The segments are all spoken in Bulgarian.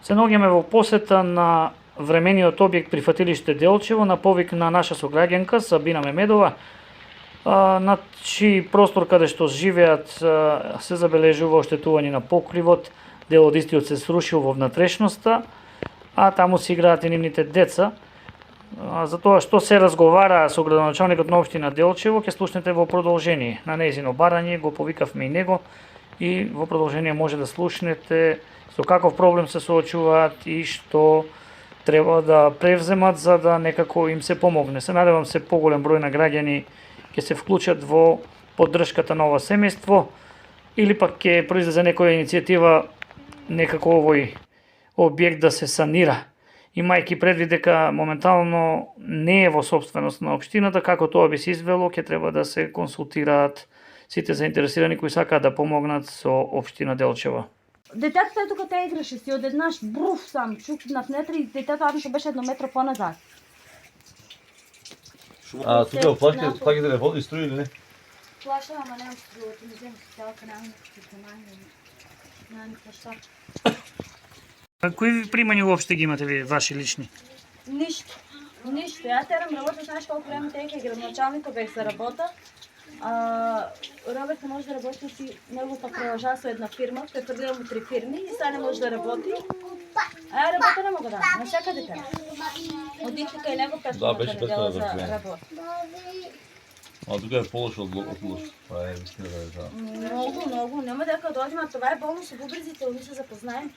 Се наоѓаме во посета на времениот објект прифатилиште Делчево на повик на наша сограѓанка Сабина Мемедова, на чиј простор каде што живеат се забележува оштетување на покривот, дел од истиот се срушил во внатрешноста, а таму се играат и нивните деца. За тоа што се разговара со градоначалникот на општина Делчево, ќе слушнете во продолжение на нејзино барање, го повикавме и него и во продолжение може да слушнете со каков проблем се соочуваат и што треба да превземат за да некако им се помогне. Се надевам се поголем број на граѓани ќе се вклучат во поддршката на ова семејство или пак ќе произлезе некоја иницијатива некако овој објект да се санира. Имајќи предвид дека моментално не е во собственост на општината, како тоа би се извело, ќе треба да се консултираат сите заинтересирани кои сакаат да помогнат со општина Делчево. Детето е тука, те играше си одеднаш, бруф сам, чукнав внетре и детето авише беше 1 метро поназад. Тука плаќате да води струја или не? Плаша, ама немам струја, не земам социјалка, немам што. Кои примања уопште ги имате ви, ваши лични? Ништо. Ја терам работа, знаеш колку време тека и градоначалникот бех за работа. Роберт не може да работи си, него па продолжава со една фирма, префрлила му 3 фирми и сега не може да работи. А ја работа не мога да, на секаде терам. Одите кај него 5 недела за работа. А тука е полош од лош. Многу, нема дека дојдеме, а това е болно со бубризите, ми се запознаем.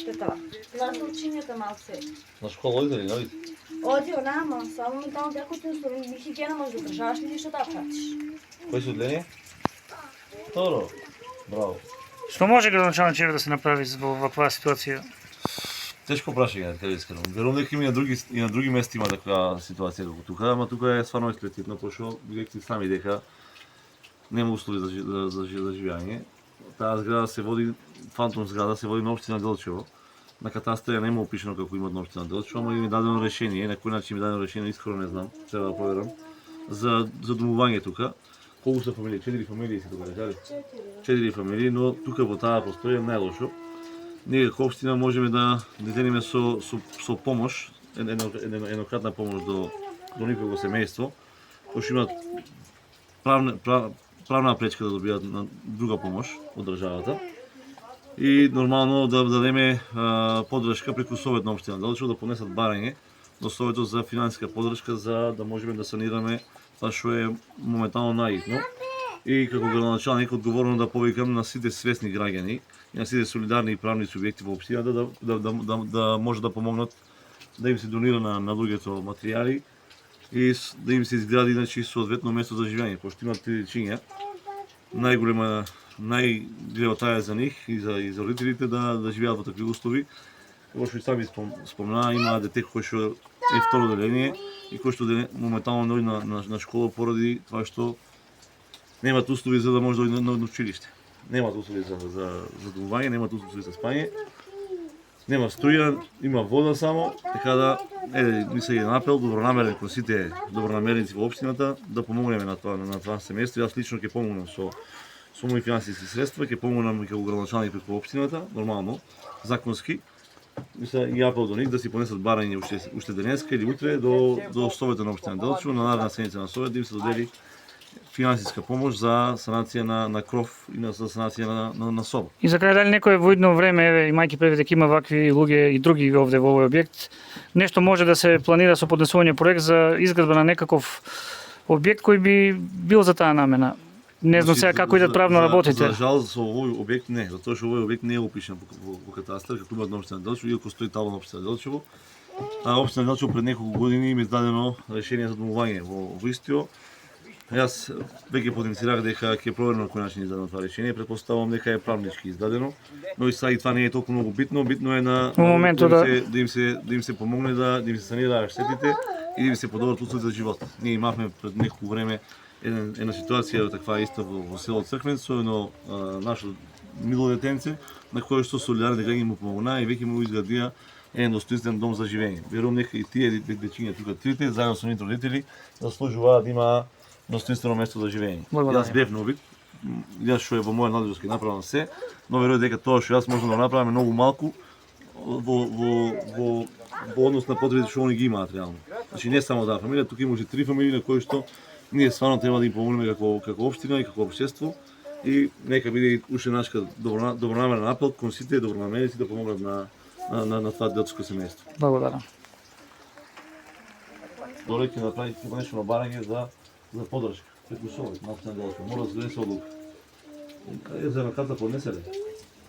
Тетава. Това се учињата малце. На школа оди ли, нали? Оди, ама, само ментално деколтивно и хигиена може да државаш или што да пратиш. Кој се одлене? Второ. Браво. Што може градоначалникот да се направи во ваква ситуација? Тешко прашање, каде искрено. Верувам дека има и на други места има таква ситуација како тука, ама тука е стварно експлицитно, пошто директи сами дека нема услови за живење. Таа зграда се води, фантом зграда се води на општина Делчево. На катастар нема опишано како имат на општина Делчево, ама им е дадено решение, на кој начин им е дадено решение, искрено не знам, треба да проверам, за домување тука. Колку се фамилии? 4 фамилии се тука, дали? 4 фамилии, но тука во таа просторија најлошо. Ние како општина можеме да детениме со помош, еднократна помош до никого семејство, кои што имаат правна пречка да добијат на друга помош од државата. И нормално да дадеме поддршка преку Совет на општина Делчево да понесат барање до Советот за финансиска поддршка за да можеме да санираме тоа што е моментално најитно. И како градоначалник одговорно да повикам на сите свесни граѓани и на сите солидарни и правни субјекти во општината да може да помогнат да им се донира на луѓето материјали и да им се изгради соодветно место за живење, пошто имат 3 дечиња. Најгревотаа е за нив и за родителите да живеат во такви услови. Како што и сами спомнаа, има дете кој што е второ деление и кој што моментално не оди на школа поради тоа што немаат услови за да може да оди на училиште. Немаат услови за домување, немаат услови за спање. Нема струја, има вода само, така да ми се еден апел добронамерен кон сите добронамерници во општината да помогнеме на това семејство. Јас лично ќе помогнам со мои финансиски средства, ќе помогнам како градоначалник преку општината, нормално, законски. И апел до нив да си понесат барање уште денеска или утре до Советот на општина Делчево, на наредна седница на Совет да им се додели финансиска помош за санација на кров и за санација на соба. И за крај, дали некој во идно време, имајќи предвид дека има вакви луѓе и други овде во овој објект, нешто може да се планира со поднесување проект за изградба на некаков објект кој би бил за таа намена? Не знам сега како идат правно работите. За жал со овој објект не, затоа што овој објект не е опишан во катастар како имат на општина Делчево, иако стои табла на општина Делчево. А општина Делчево пред неколку години им е издадено решение за домување во Истио. Јас веќе потенцирах дека ќе проверам на кој начин е издадено това решение, претпоставувам дека е правнички издадено, но и сега и това не е толку многу битно, битно е да им се помогне да им се санираат штетите и да им се подобрат услови за живот. Ние имавме пред неколку време една ситуација таква иста во село Црквен со едно наше мило детенце на кое што солидарни граѓани му помогнаа и веќе му изградија еден достоинствен дом за живење. Верувам дека и тие дечиња тука трите заедно со нивните родители заслужуваат да има достоинствено место за живење. Јас бев на обид, јас што е во моја надлежност ќе направам се, но верувам дека тоа што јас можам да направам е многу малку во однос на потребите што они ги имаат реално. Значи не само таа фамилија, тука имаше 3 фамилии на кои што ние стварно треба да им помогнеме како општина и како општество и нека биде уште нашка добронамерен апел кон сите добронамерници да помогнат на това детско семејство. Благодарам. Доле ќе направи нешто барање за поддршка. Преку совет, малку делото. Мора да се одлука. Е за раката поднесе ли?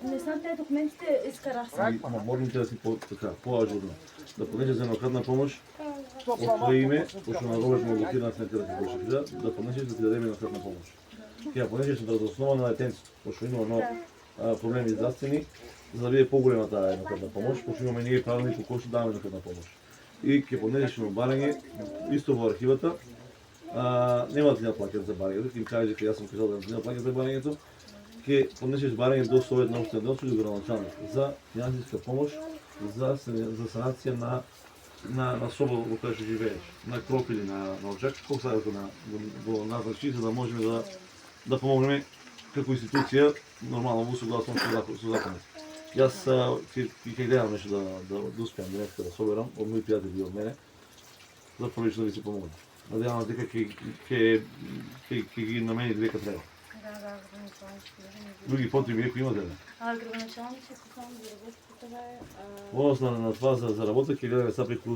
Не знам те документите искарах се. Ама морните да си поажурно. Да поднесе за еднократна помош од твое име, пошто на Роберт му блокираат некаде ќе пошли да поднесеш да ти дадеме еднократна помош. Ќе ја поднесеш на основа на детенцето, пошто има проблеми здравствени, за да биде поголема таа еднократна помош, пошто имаме ние правилник по кој што даваме еднократна помош. И ќе поднесеш на барање исто во архивата. Нема да плаќат за барањето, ќе им кажеш дека јас сум кажал да не плаќат за барањето, ќе поднесеш барање до Совет на општина Делчев или градоначалник за финансиска помош за санација на соба во која што живееш, на кроп или на оджак, колку сајато го назначи за да можеме да помогнеме како институција нормално во согласно со законот. Јас ќе гледам нешто да успеам денеска да соберам од мои пријатели и од мене за прилично да ви се помогне. Надевам дека ќе ги намени дека треба. Други потреби ако имате ли? Градоначалник ќе само да работи тука Во однос на това за работа ќе гледаме сега преку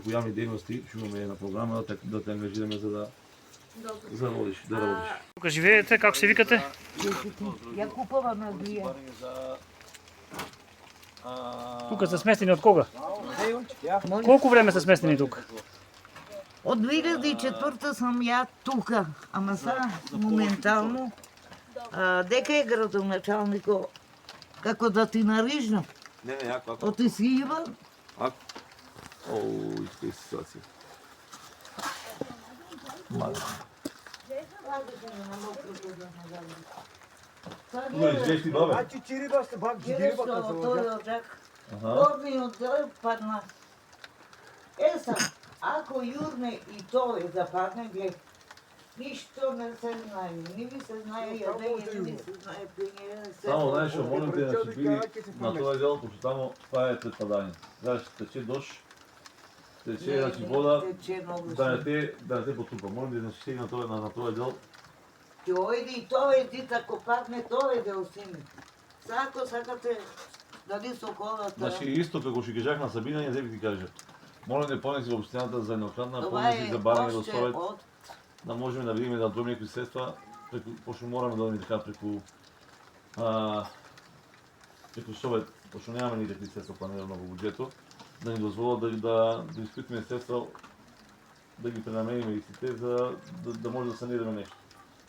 јавни дејности, што имаме една програма да те ангажираме за да работиш. Тука живеете, како се викате? Ја купувам на грија. Тука се сместени од кога? Колку време се сместени тука? Од 2004 сум ја тука, ама сега моментално дека е градоначалникот како да ти нарижна. Не, ако. Оти си има. Оу, иска ситуација. Живееш ти бабе? Горниот дел падна. Еса, ако јурне и тој западне, глед, ништо не се знае, ни ми се знае јадење, ни ми се знае пење, Само знаеш што молим те да ќе биде на тој дел, пошто тамо тоа е пред падање. Знаеш, тече дожд, тече значи вода, да не те потупа. Молим те да се на тој дел. Ќе ојди и тој ди како падне тој дел сини. Сако сакате дали со колата. Значи исто како што кажах на Сабина, ја ти кажа. Молим те понеси во општината за еднократна Това помош и за барање до още Совет, од да можеме да видиме да добиеме некои средства, пошто мораме да одиме така преку Совет, пошто немаме никакви средства планирано во буџетот, да ни дозволат да испитиме средства, да ги пренамениме истите за да може да санираме нешто.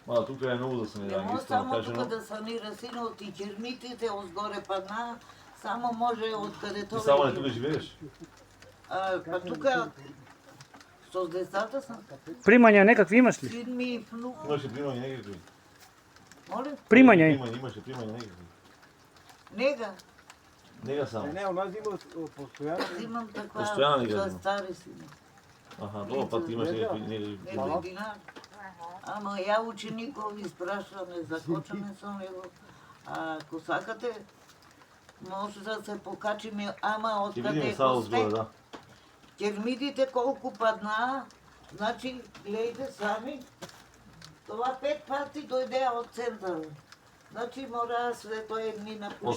Мада тука е многу за санирање, не искрено само тука кажано. да санира синот и чермитите озгоре падна, само може од каде Ти тоа. само не тука живееш? Па тука со децата сам. Примања некакви имаш ли? Син ми и внук. Имаше примање некакви? Моле? Примања? Имаше примање некакви? Нега. Нега само. Не, у нас има постојано. Имам таква Постојано нега за има. стари сини. Аха, добро, па ти имаш некакви Некој динар. Ама ја учеников испрашуваме, закочаме со него. Ако сакате, може да се покачиме, ама од Ќе каде видиме само згоре, осте. да. Ќе видите колку падна, значи, гледате сами, това 5 пати дојдеа од центарот. Значи, мора све тоа едни напуштија.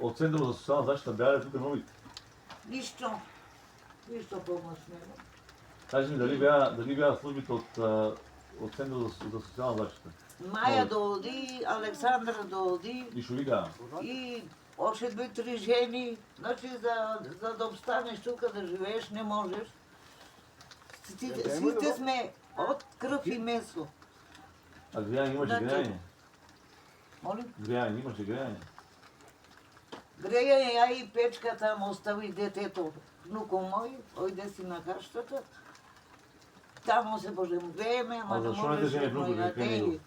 Од центарот за социјална заштита беале тука нови. Ништо помош нема. Кажи ми дали беа службите од центарот за социјална заштита. Маја дооди, Александра дооди И што викаа? и още 2-3 жени, значи за да обстанеш тука да живееш не можеш. Сите сме од крв и месо. А грејање имаше Значи- грејање? Молим? Грејање имаше грејање? Грејање ја и печка там остави детето, внуком мој, ојде си на каштата. Тамо се можем грееме, ама А не зашо не можеш земе едно внукот кај него? јадење.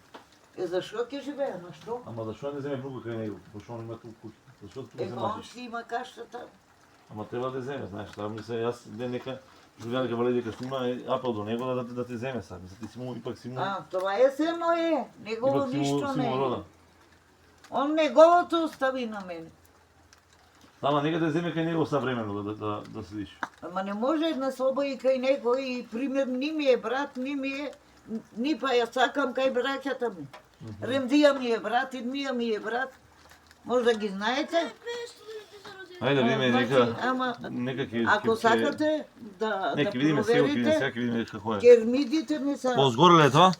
Зашо ќе живее, на што? Ама зашо не земе внукот кај него? Пошто он има туку куќа. Зашо тука Он земаш? си има каштата. Ама треба да земе, знаеш, тоа мислам јас нека Жулијан Кавале дека што има апел до него да те земе сам. Мислам ти си му ипак си му Това е се мое, негово ипак си ништо му не е. рода. Он неговото остави на мене. Тама нека да земе кај него современо да седиш. Ама не може една соба и кај некој, и пример, ни ми е брат, ни па ја сакам кај браќата ми. Ремзија ми е брат, Идмија ми е брат. Може да ги знаете? Ајде да видиме нека ќе Ако сакате да видиме сега, проверите, сега ќе видиме како е. кермидите не са... Позгоре ли е тоа?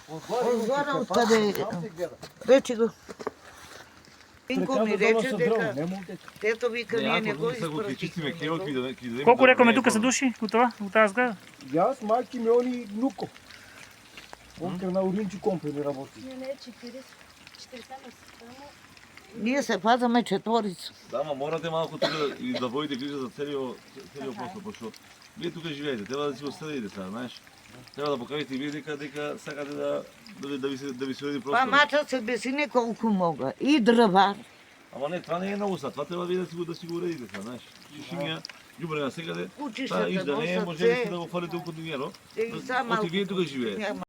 Озгора откаде... Речи го. Пинко ми рече дека... Тето вика, ние не го чистиме испратихме. Колку рекоме тука се души у таа зграда? Јас, мајки ми, они внуко. Он на Уринчи компани работи. Не, 40 само. Ние се пазаме четворица. Да, ама морате малку тука и да водите грижа за целиот посол, пошто вие тука живеете, треба да си го следите сега, знаеш. Треба да покажете и вие дека сакате да ви се уреди Па простор. мача се бесине колку мога. И дрва. Ама не, тоа не е многу сад, тоа треба вие да си го уредите сега, знаеш. Шишиња, љубре на секаде, Учиште да не носат можете се. да го фалите у континеро. И сама Оти вие тука живеете.